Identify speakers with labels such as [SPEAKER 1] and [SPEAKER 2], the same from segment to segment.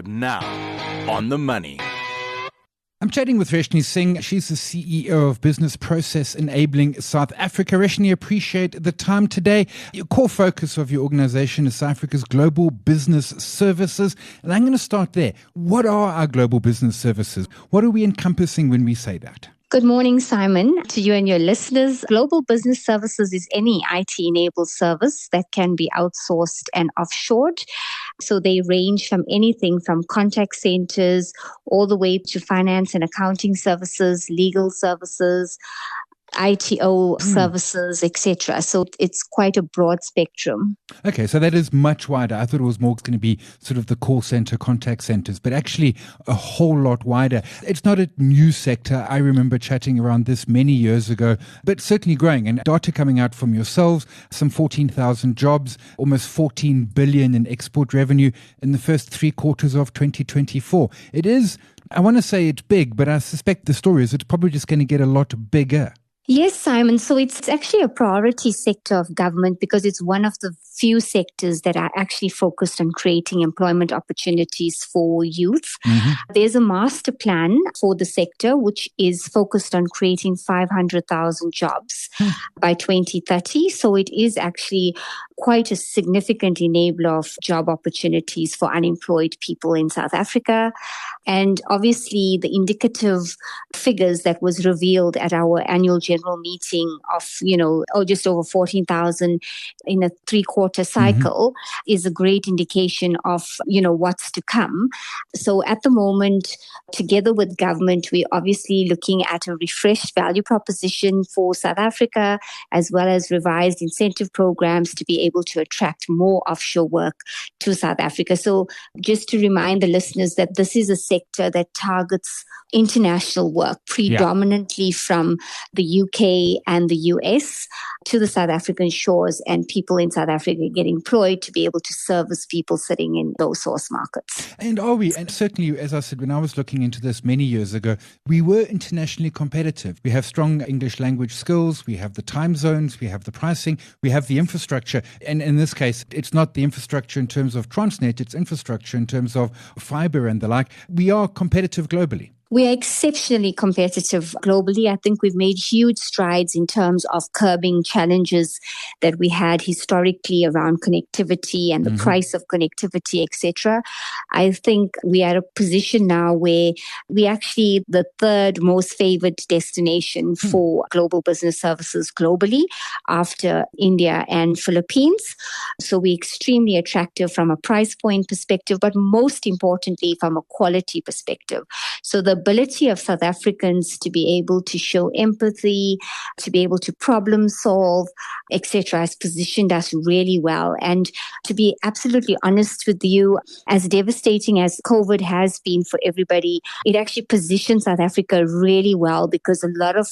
[SPEAKER 1] Now, on the money.
[SPEAKER 2] I'm chatting with Reshni Singh. She's the CEO of Business Process Enabling South Africa. Reshni, appreciate the time today. Your core focus of your organization is South Africa's global business services. And I'm going to start there. What are our global business services? What are we encompassing when we say that?
[SPEAKER 3] Good morning, Simon, to you and your listeners. Global business services is any IT-enabled service that can be outsourced and offshored. So they range from anything from contact centers all the way to finance and accounting services, legal services, ITO services, etc. So it's quite a broad spectrum.
[SPEAKER 2] Okay, so that is much wider. I thought it was more going to be sort of the call center, contact centers, but actually a whole lot wider. It's not a new sector. I remember chatting around this many years ago, but certainly growing. And data coming out from yourselves, some 14,000 jobs, almost 14 billion in export revenue in the first 3 quarters of 2024. It is, I want to say it's big, but I suspect the story is it's probably just going to get a lot bigger.
[SPEAKER 3] Yes, Simon. So it's actually a priority sector of government because it's one of the few sectors that are actually focused on creating employment opportunities for youth. There's a master plan for the sector, which is focused on creating 500,000 jobs by 2030. So it is actually quite a significant enabler of job opportunities for unemployed people in South Africa. And obviously the indicative figures that was revealed at our annual general meeting of, just over 14,000 in a 3-quarter cycle is a great indication of, what's to come. So at the moment, together with government, we're obviously looking at a refreshed value proposition for South Africa, as well as revised incentive programs to be able to attract more offshore work to South Africa. So just to remind the listeners that this is a sector that targets international work, predominantly from the UK and the US to the South African shores, and people in South Africa get employed to be able to service people sitting in those source markets.
[SPEAKER 2] And are we? And certainly, as I said, when I was looking into this many years ago, we were internationally competitive. We have strong English language skills, we have the time zones, we have the pricing, we have the infrastructure. And in this case, it's not the infrastructure in terms of Transnet, it's infrastructure in terms of fiber and the like. We are competitive globally.
[SPEAKER 3] We are exceptionally competitive globally. I think we've made huge strides in terms of curbing challenges that we had historically around connectivity and the price of connectivity, etc. I think we are at a position now where we actually the third most favored destination for global business services globally after India and Philippines. So we're extremely attractive from a price point perspective, but most importantly from a quality perspective. So the ability of South Africans to be able to show empathy, to be able to problem solve, etc., has positioned us really well. And to be absolutely honest with you, as devastating as COVID has been for everybody, it actually positions South Africa really well because a lot of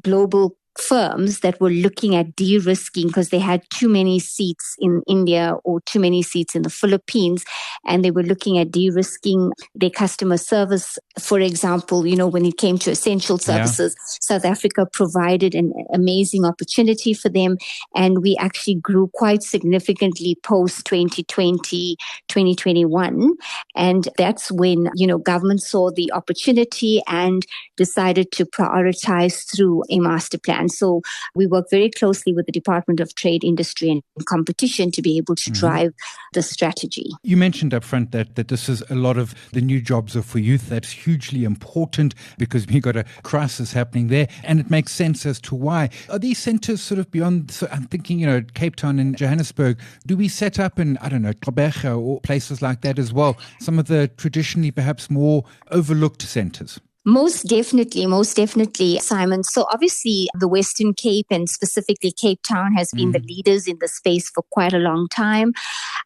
[SPEAKER 3] global firms that were looking at de-risking because they had too many seats in India or too many seats in the Philippines, and they were looking at de-risking their customer service. For example, when it came to essential services, South Africa provided an amazing opportunity for them, and we actually grew quite significantly post 2020, 2021. And that's when, government saw the opportunity and decided to prioritize through a master plan. So we work very closely with the Department of Trade, Industry and Competition to be able to drive the strategy.
[SPEAKER 2] You mentioned up front that this is a lot of the new jobs are for youth. That's hugely important because we've got a crisis happening there, and it makes sense as to why. Are these centres sort of beyond, so I'm thinking, Cape Town and Johannesburg, do we set up in, Gqeberha or places like that as well, some of the traditionally perhaps more overlooked centres?
[SPEAKER 3] Most definitely, Simon. So obviously the Western Cape and specifically Cape Town has been the leaders in the space for quite a long time,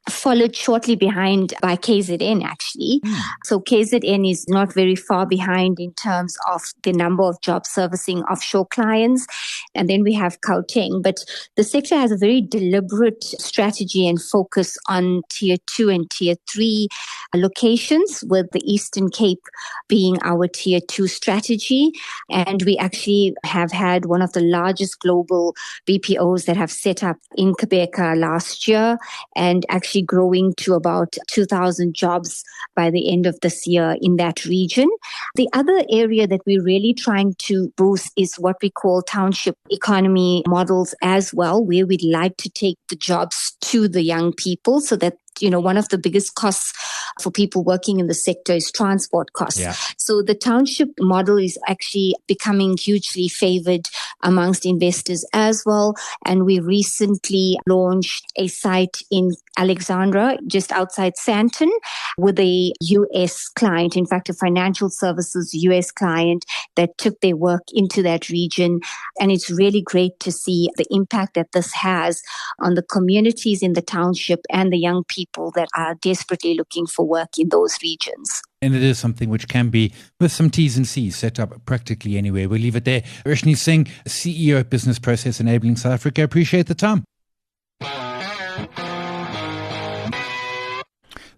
[SPEAKER 3] followed shortly behind by KZN actually. So KZN is not very far behind in terms of the number of job servicing offshore clients. And then we have Gauteng. But the sector has a very deliberate strategy and focus on tier 2 and tier 3 locations, with the Eastern Cape being our tier Net 2 strategy. And we actually have had one of the largest global BPOs that have set up in Quebec last year, and actually growing to about 2,000 jobs by the end of this year in that region. The other area that we're really trying to boost is what we call township economy models as well, where we'd like to take the jobs to the young people so that one of the biggest costs for people working in the sector is transport costs.
[SPEAKER 2] Yeah.
[SPEAKER 3] So the township model is actually becoming hugely favored amongst investors as well. And we recently launched a site in Alexandra, just outside Santon, with a US client, in fact, a financial services US client that took their work into that region. And it's really great to see the impact that this has on the communities in the township and the young people that are desperately looking for work in those regions.
[SPEAKER 2] And it is something which can be, with some T's and C's, set up practically anywhere. We'll leave it there. Reshni Singh, CEO at Business Process Enabling South Africa. Appreciate the time.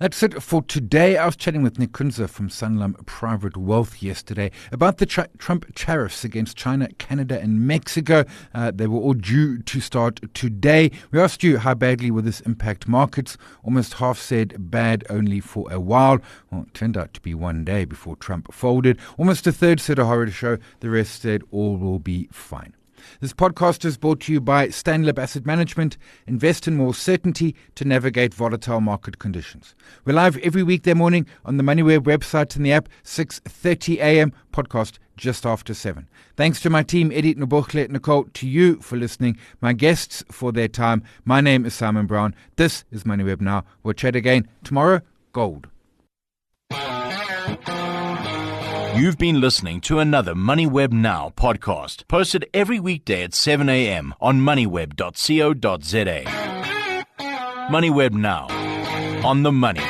[SPEAKER 2] That's it for today. I was chatting with Nick Kunze from Sanlam Private Wealth yesterday about the Trump tariffs against China, Canada and Mexico. They were all due to start today. We asked you how badly will this impact markets. Almost half said bad only for a while. Well, it turned out to be one day before Trump folded. Almost a third said a horror show. The rest said all will be fine. This podcast is brought to you by Stanlib Asset Management. Invest in more certainty to navigate volatile market conditions. We're live every weekday morning on the MoneyWeb website and the app, 6:30 a.m. podcast just after 7. Thanks to my team, Eddie, Nobokle, Nicole, to you for listening, my guests for their time. My name is Simon Brown. This is MoneyWeb Now. We'll chat again tomorrow. Gold.
[SPEAKER 1] You've been listening to another MoneyWeb Now podcast, posted every weekday at 7 a.m. on moneyweb.co.za. MoneyWeb Now, on the money.